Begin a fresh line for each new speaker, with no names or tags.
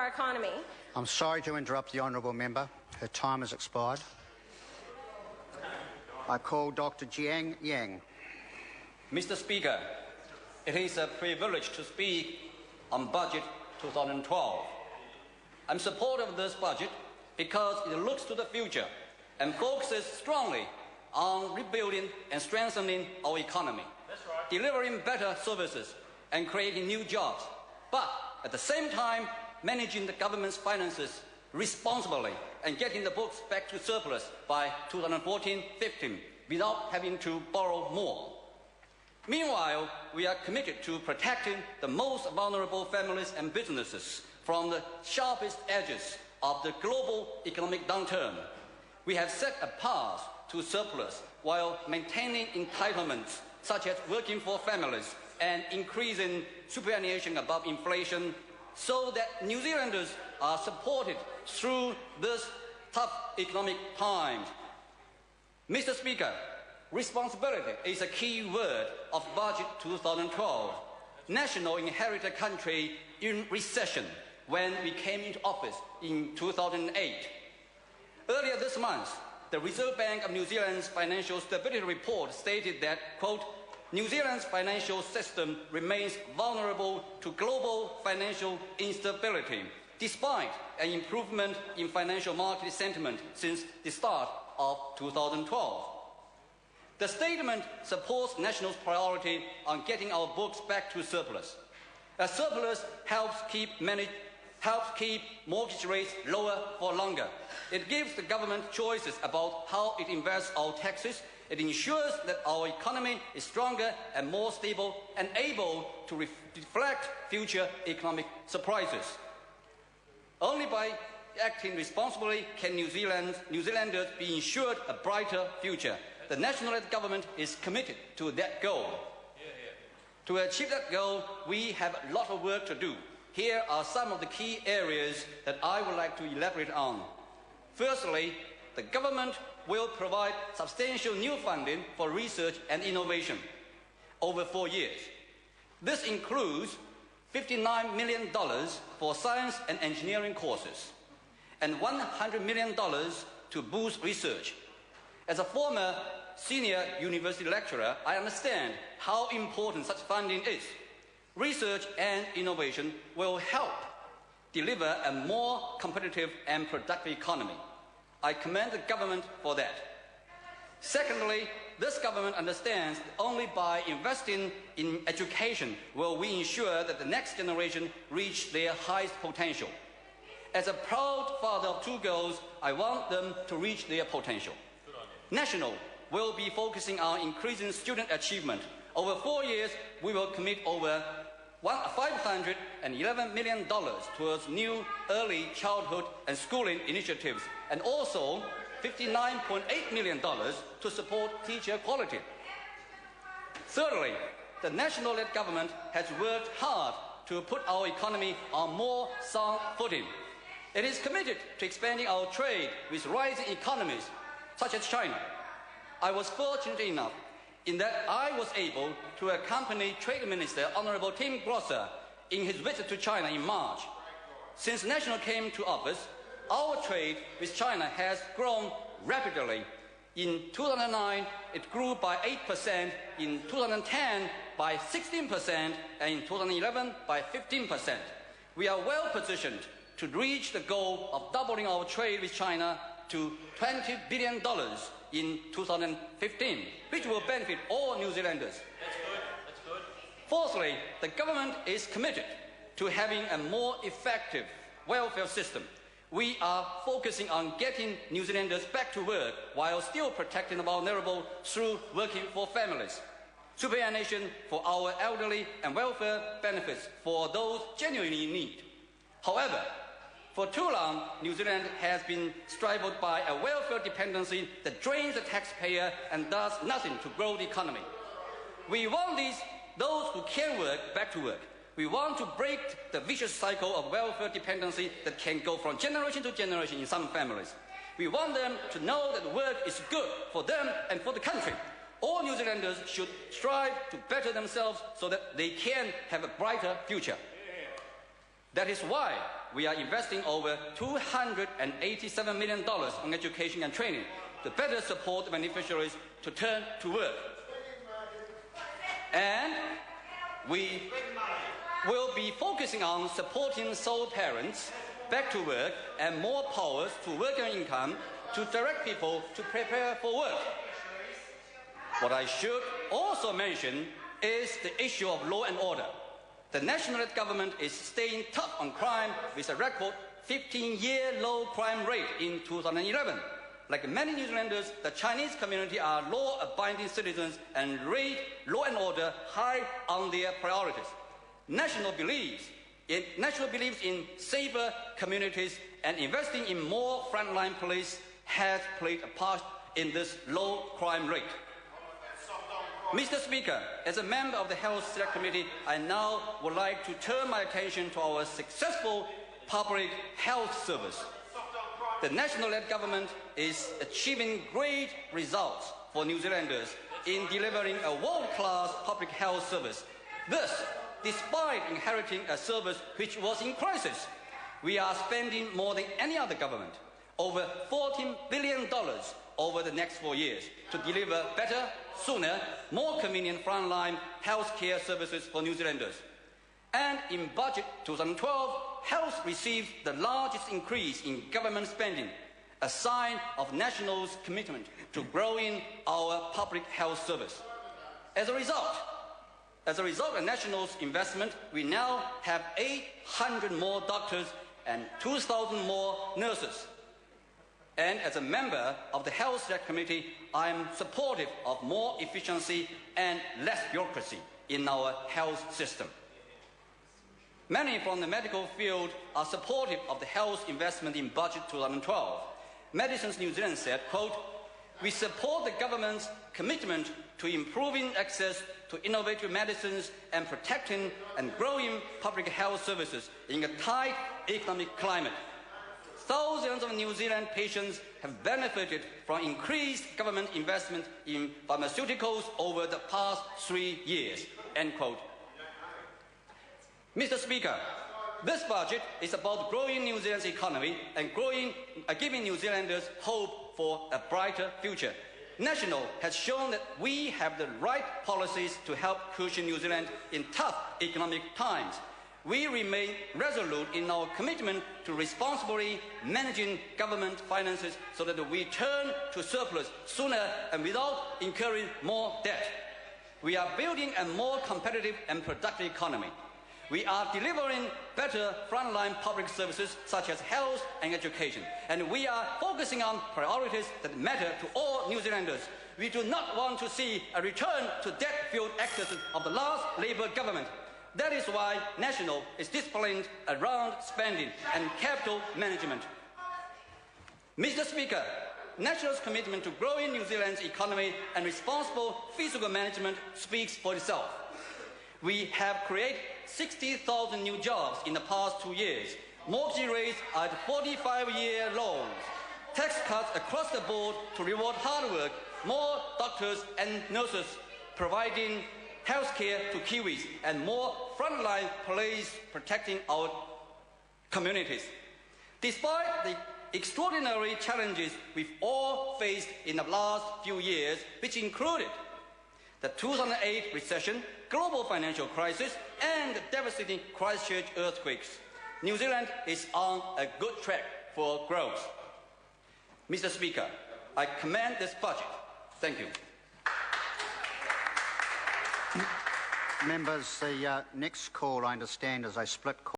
our economy.
I'm sorry to interrupt the honourable member. Her time has expired. I call Dr. Jiang Yang.
Mr. Speaker, it is a privilege to speak on Budget 2012. I'm supportive of this budget because it looks to the future and focuses strongly on rebuilding and strengthening our economy, delivering better services and creating new jobs, but at the same time managing the government's finances responsibly and getting the books back to surplus by 2014-15 without having to borrow more. Meanwhile, we are committed to protecting the most vulnerable families and businesses from the sharpest edges of the global economic downturn. We have set a path to surplus while maintaining entitlements such as working for families and increasing superannuation above inflation so that New Zealanders are supported through this tough economic times. Mr. Speaker, responsibility is a key word of Budget 2012. National inherited a country in recession when we came into office in 2008. Earlier this month, the Reserve Bank of New Zealand's Financial Stability Report stated that, quote, New Zealand's financial system remains vulnerable to global financial instability, despite an improvement in financial market sentiment since the start of 2012. The statement supports National's priority on getting our books back to surplus. A surplus helps keep mortgage rates lower for longer. It gives the government choices about how it invests our taxes. It ensures that our economy is stronger and more stable and able to reflect future economic surprises. Only by acting responsibly can New Zealanders be ensured a brighter future. The national government is committed to that goal. To achieve that goal, we have a lot of work to do. Here are some of the key areas that I would like to elaborate on. Firstly, the government will provide substantial new funding for research and innovation over 4 years. This includes $59 million for science and engineering courses and $100 million to boost research. As a former senior university lecturer, I understand how important such funding is. Research and innovation will help deliver a more competitive and productive economy. I commend the government for that. Secondly, this government understands that only by investing in education will we ensure that the next generation reach their highest potential. As a proud father of 2 girls, I want them to reach their potential. National will be focusing on increasing student achievement. Over 4 years, we will commit over $511 million towards new early childhood and schooling initiatives, and also $59.8 million to support teacher quality. Thirdly, the national-led government has worked hard to put our economy on more sound footing. It is committed to expanding our trade with rising economies, such as China. I was fortunate enough in that I was able to accompany Trade Minister Honourable Tim Grosser in his visit to China in March. Since National came to office, our trade with China has grown rapidly. In 2009, it grew by 8%, in 2010 by 16%, and in 2011 by 15%. We are well positioned to reach the goal of doubling our trade with China to $20 billion in 2015, which will benefit all New Zealanders.
That's good.
Fourthly, the government is committed to having a more effective welfare system. We are focusing on getting New Zealanders back to work while still protecting the vulnerable through working for families, superannuation for our elderly, and welfare benefits for those genuinely in need. However, for too long, New Zealand has been strangled by a welfare dependency that drains the taxpayer and does nothing to grow the economy. We want those who can work back to work. We want to break the vicious cycle of welfare dependency that can go from generation to generation in some families. We want them to know that work is good for them and for the country. All New Zealanders should strive to better themselves so that they can have a brighter future. That is why we are investing over $287 million on education and training to better support the beneficiaries to turn to work. And we will be focusing on supporting sole parents back to work and more powers to working income to direct people to prepare for work. What I should also mention is the issue of law and order. The national government is staying tough on crime with a record 15-year low crime rate in 2011. Like many New Zealanders, the Chinese community are law-abiding citizens and rate law and order high on their priorities. National believes in safer communities, and investing in more frontline police has played a part in this low crime rate. Mr. Speaker, as a member of the Health Select Committee, I now would like to turn my attention to our successful public health service. The national-led government is achieving great results for New Zealanders in delivering a world-class public health service. Thus, despite inheriting a service which was in crisis, we are spending more than any other government, over $14 billion over the next 4 years, to deliver better, sooner, more convenient frontline health care services for New Zealanders. And in Budget 2012, health received the largest increase in government spending, a sign of National's commitment to growing our public health service. As a result of National's investment, we now have 800 more doctors and 2,000 more nurses. And as a member of the Health Select Committee, I am supportive of more efficiency and less bureaucracy in our health system. Many from the medical field are supportive of the health investment in Budget 2012. Medicines New Zealand said, quote, "We support the government's commitment to improving access to innovative medicines and protecting and growing public health services in a tight economic climate. Thousands of New Zealand patients have benefited from increased government investment in pharmaceuticals over the past 3 years." End quote. Mr. Speaker, this budget is about growing New Zealand's economy and giving New Zealanders hope for a brighter future. National has shown that we have the right policies to help cushion New Zealand in tough economic times. We remain resolute in our commitment to responsibly managing government finances so that we turn to surplus sooner and without incurring more debt. We are building a more competitive and productive economy. We are delivering better frontline public services such as health and education, and we are focusing on priorities that matter to all New Zealanders. We do not want to see a return to debt-filled excesses of the last Labour government. That is why National is disciplined around spending and capital management. Mr. Speaker, National's commitment to growing New Zealand's economy and responsible fiscal management speaks for itself. We have created 60,000 new jobs in the past 2 years. Mortgage rates are at 45-year lows. Tax cuts across the board to reward hard work. More doctors and nurses providing health care to Kiwis, and more frontline police protecting our communities. Despite the extraordinary challenges we've all faced in the last few years, which included the 2008 recession, global financial crisis, and the devastating Christchurch earthquakes, New Zealand is on a good track for growth. Mr. Speaker, I commend this budget. Thank you.
Members, the next call, I understand, is a split call.